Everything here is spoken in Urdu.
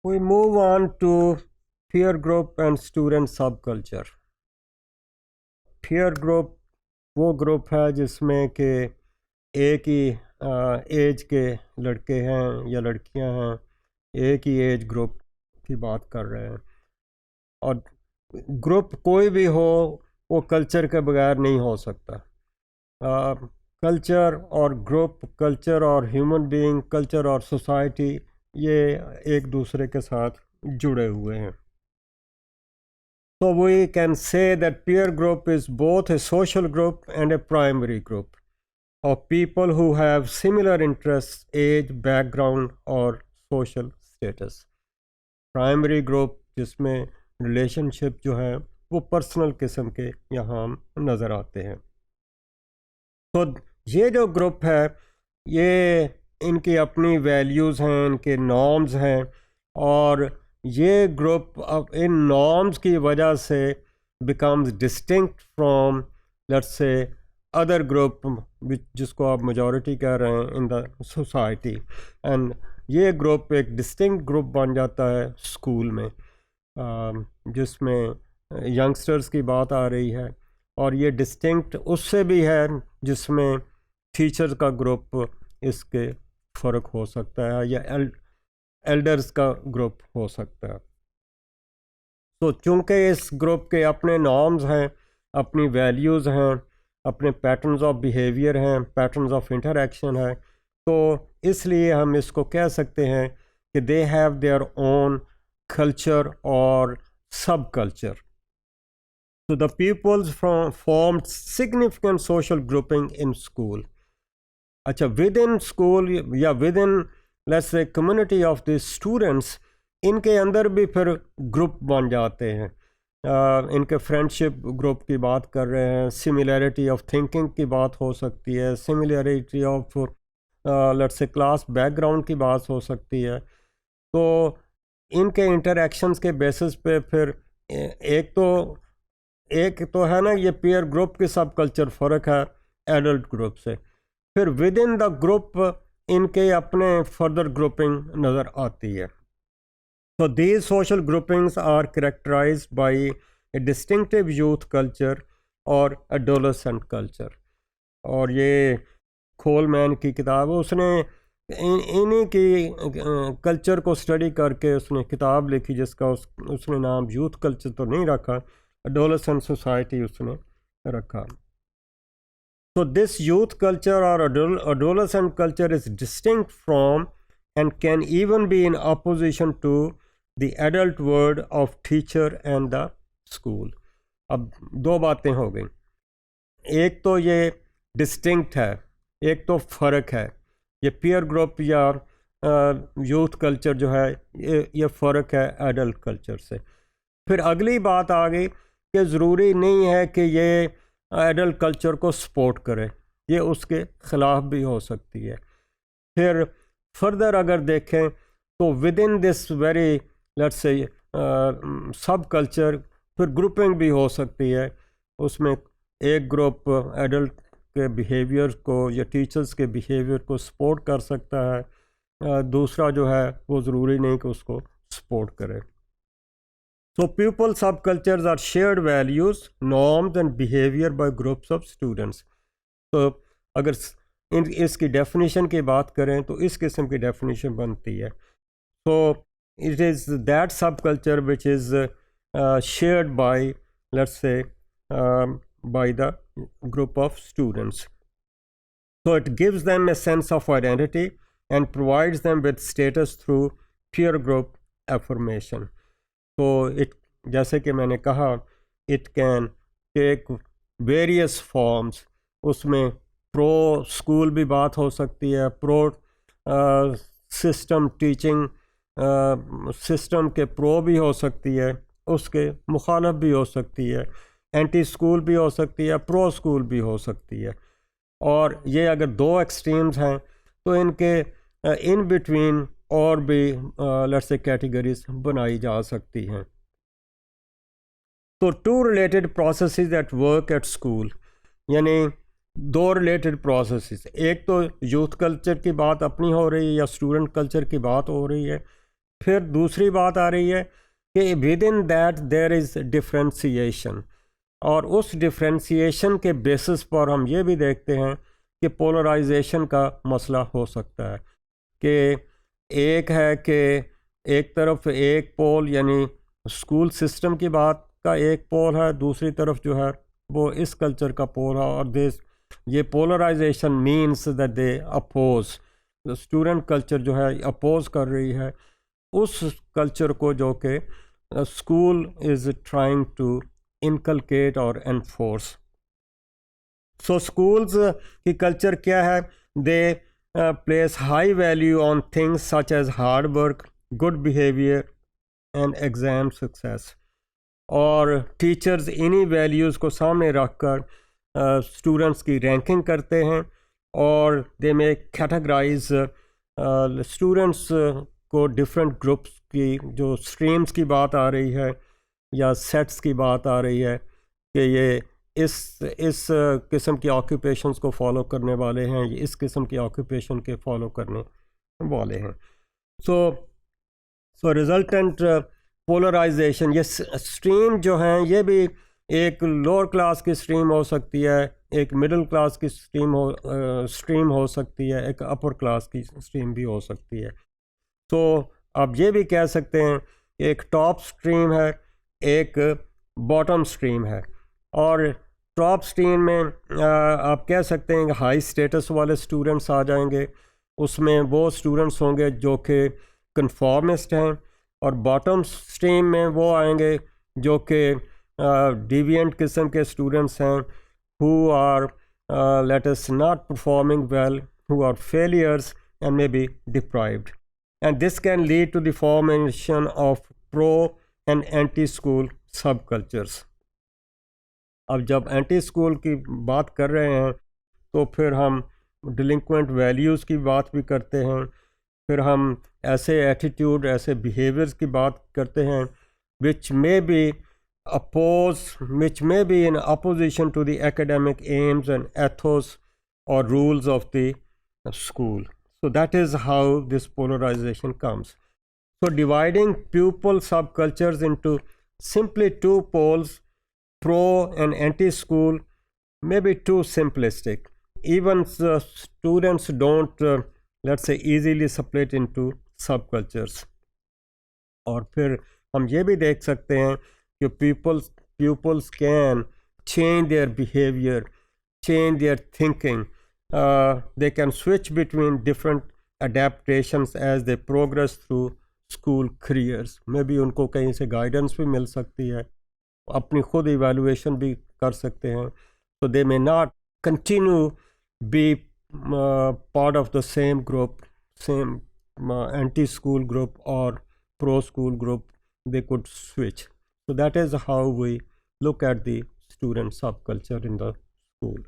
We move on to peer group and student subculture. Peer group وہ گروپ ہے جس میں کہ ایک ہی ایج کے لڑکے ہیں یا لڑکیاں ہیں، ایک ہی ایج گروپ کی بات کر رہے ہیں، اور گروپ کوئی بھی ہو وہ کلچر کے بغیر نہیں ہو سکتا۔ کلچر اور گروپ، کلچر اور ہیومن بینگ، کلچر اور سوسائٹی، یہ ایک دوسرے کے ساتھ جڑے ہوئے ہیں۔ So we can say that peer group is both a social group and a primary group of people who have similar interests, age, background اور social status۔ primary group جس میں ریلیشن شپ جو ہے وہ پرسنل قسم کے یہاں نظر آتے ہیں۔ تو یہ جو گروپ ہے یہ ان کی اپنی ویلیوز ہیں، ان کے نارمز ہیں، اور یہ گروپ ان نارمز کی وجہ سے becomes distinct from let's say other group جس کو آپ میجورٹی کہہ رہے ہیں ان دا سوسائٹی، اینڈ یہ گروپ ایک ڈسٹنکٹ گروپ بن جاتا ہے اسکول میں، جس میں ینگسٹرز کی بات آ رہی ہے، اور یہ ڈسٹنکٹ اس سے بھی ہے جس میں ٹیچر کا گروپ اس کے فرق ہو سکتا ہے یا ایلڈرز کا گروپ ہو سکتا ہے۔ تو چونکہ اس گروپ کے اپنے نارمز ہیں، اپنی ویلیوز ہیں، اپنے پیٹرنز آف بیہیویئر ہیں، پیٹرنز آف انٹریکشن ہے، تو اس لیے ہم اس کو کہہ سکتے ہیں کہ they have their own culture اور سب culture. So the pupils formed significant social grouping in school۔ اچھا، within school یا within let's say community of the students، ان کے اندر بھی پھر گروپ بن جاتے ہیں۔ ان کے فرینڈشپ گروپ کی بات کر رہے ہیں، سملیرٹی آف تھنکنگ کی بات ہو سکتی ہے، similarity of let's say class back ground کی بات ہو سکتی ہے۔ تو ان کے انٹریکشنز کے بیسس پہ پھر ایک تو ہے نا یہ پیئر گروپ کی سب کلچر فرق ہے ایڈلٹ گروپ سے، پھر ود ان دا گروپ ان کے اپنے فردر گروپنگ نظر آتی ہے۔ So these social groupings are characterized by a distinctive youth culture اور adolescent culture۔ اور یہ کھول مین کی کتاب ہے، اس نے انہی کی کلچر کو اسٹڈی کر کے اس نے کتاب لکھی جس کا اس نے نام یوتھ کلچر تو نہیں رکھا، adolescent society اس نے رکھا۔ So this youth culture or adolescent culture is distinct from and can even be in opposition to the adult world of teacher and the school۔ اب دو باتیں ہو گئیں، ایک تو یہ ڈسٹنکٹ ہے، ایک تو فرق ہے، یہ پیئر گروپ یا یوتھ کلچر جو ہے یہ فرق ہے ایڈلٹ کلچر سے۔ پھر اگلی بات آ گئی کہ ضروری نہیں ہے کہ یہ ایڈلٹ کلچر کو سپورٹ کرے، یہ اس کے خلاف بھی ہو سکتی ہے۔ پھر فردر اگر دیکھیں تو with in this very let's say sub culture پھر گروپنگ بھی ہو سکتی ہے، اس میں ایک گروپ ایڈلٹ کے بیہیویئر کو یا ٹیچرز کے بیہیویئر کو سپورٹ کر سکتا ہے، دوسرا جو ہے وہ ضروری نہیں کہ اس کو سپورٹ کرے۔ So pupil subcultures are shared values, norms and behavior by groups of students۔ تو اگر اس کی ڈیفینیشن کی بات کریں تو اس قسم کی ڈیفینیشن بنتی ہے۔ So it is that subculture which is shared by let's say by the group of students۔ So it gives them a sense of identity and provides them with status through peer group affirmation۔ تو جیسے کہ میں نے کہا it can take various forms, اس میں پرو اسکول بھی بات ہو سکتی ہے، پرو سسٹم ٹیچنگ سسٹم کے پرو بھی ہو سکتی ہے، اس کے مخالف بھی ہو سکتی ہے، اینٹی اسکول بھی ہو سکتی ہے، پرو اسکول بھی ہو سکتی ہے۔ اور یہ اگر دو ایکسٹریمز ہیں تو ان کے ان بٹوین اور بھی لیٹس سے کیٹیگریز بنائی جا سکتی ہیں۔ تو two related processes at work at school, یعنی دو ریلیٹڈ پروسیسز، ایک تو یوتھ کلچر کی بات اپنی ہو رہی ہے یا اسٹوڈنٹ کلچر کی بات ہو رہی ہے، پھر دوسری بات آ رہی ہے کہ with in that there is differentiation, اور اس ڈفرینسیشن کے بیسس پر ہم یہ بھی دیکھتے ہیں کہ پولرائزیشن کا مسئلہ ہو سکتا ہے، کہ ایک ہے کہ ایک طرف ایک پول یعنی اسکول سسٹم کی بات کا ایک پول ہے، دوسری طرف جو ہے وہ اس کلچر کا پول ہے، اور یہ polarization means that they oppose, student culture جو ہے اپوز کر رہی ہے اس کلچر کو جو کہ school is trying to inculcate اور انفورس۔ سو اسکولز کی کلچر کیا ہے؟ They place high value on things such as hard work, good behaviour and exam success, اور ٹیچرز انہی ویلیوز کو سامنے رکھ کر اسٹوڈنٹس کی رینکنگ کرتے ہیں، اور دے میں کیٹاگرائز اسٹوڈنٹس کو ڈفرینٹ گروپس کی، جو اسٹریمس کی بات آ رہی ہے یا سیٹس کی بات آ رہی ہے کہ یہ اس قسم کی آکوپیشنس کو فالو کرنے والے ہیں، یہ اس قسم کی آکوپیشن کے فالو کرنے والے ہیں۔ سو ریزلٹنٹ پولرائزیشن، یہ اسٹریم جو ہیں یہ بھی ایک لوور کلاس کی اسٹریم ہو سکتی ہے، ایک مڈل کلاس کی اسٹریم ہو سکتی ہے، ایک اپر کلاس کی اسٹریم بھی ہو سکتی ہے۔ تو آپ یہ بھی کہہ سکتے ہیں کہ ایک ٹاپ اسٹریم ہے، ایک باٹم اسٹریم ہے، اور ٹاپ اسٹریم میں آپ کہہ سکتے ہیں کہ ہائی اسٹیٹس والے اسٹوڈنٹس آ جائیں گے، اس میں وہ اسٹوڈنٹس ہوں گے جو کہ کنفارمسٹ ہیں، اور باٹم اسٹریم میں وہ آئیں گے جو کہ ڈیوینٹ قسم کے اسٹوڈنٹس ہیں، who are let us not performing well, who are failures and may be deprived, and this can lead to the formation of pro and anti school subcultures۔ اب جب اینٹی اسکول کی بات کر رہے ہیں تو پھر ہم ڈیلنکوینٹ ویلیوز کی بات بھی کرتے ہیں، پھر ہم ایسے ایٹیٹیوڈ، ایسے بیہیویئرز کی بات کرتے ہیں which may be in opposition to the academic aims and ethos or rules of the school. So that is how this polarization comes. So dividing pupil subcultures into simply two poles, pro and anti-school, may be too simplistic. Even students don't, let's say, easily split into subcultures. اور پھر ہم یہ بھی دیکھ سکتے ہیں کہ pupils can change their behavior, change their thinking. They can switch between different adaptations as they progress through school careers. Maybe ان کو کہیں سے گائیڈنس بھی مل سکتی ہے، اپنی خود ایویلویشن بھی کر سکتے ہیں. So they may not continue be part of the same group, same anti-school group or pro-school group. They could switch. So that is how we look at the student subculture in the school.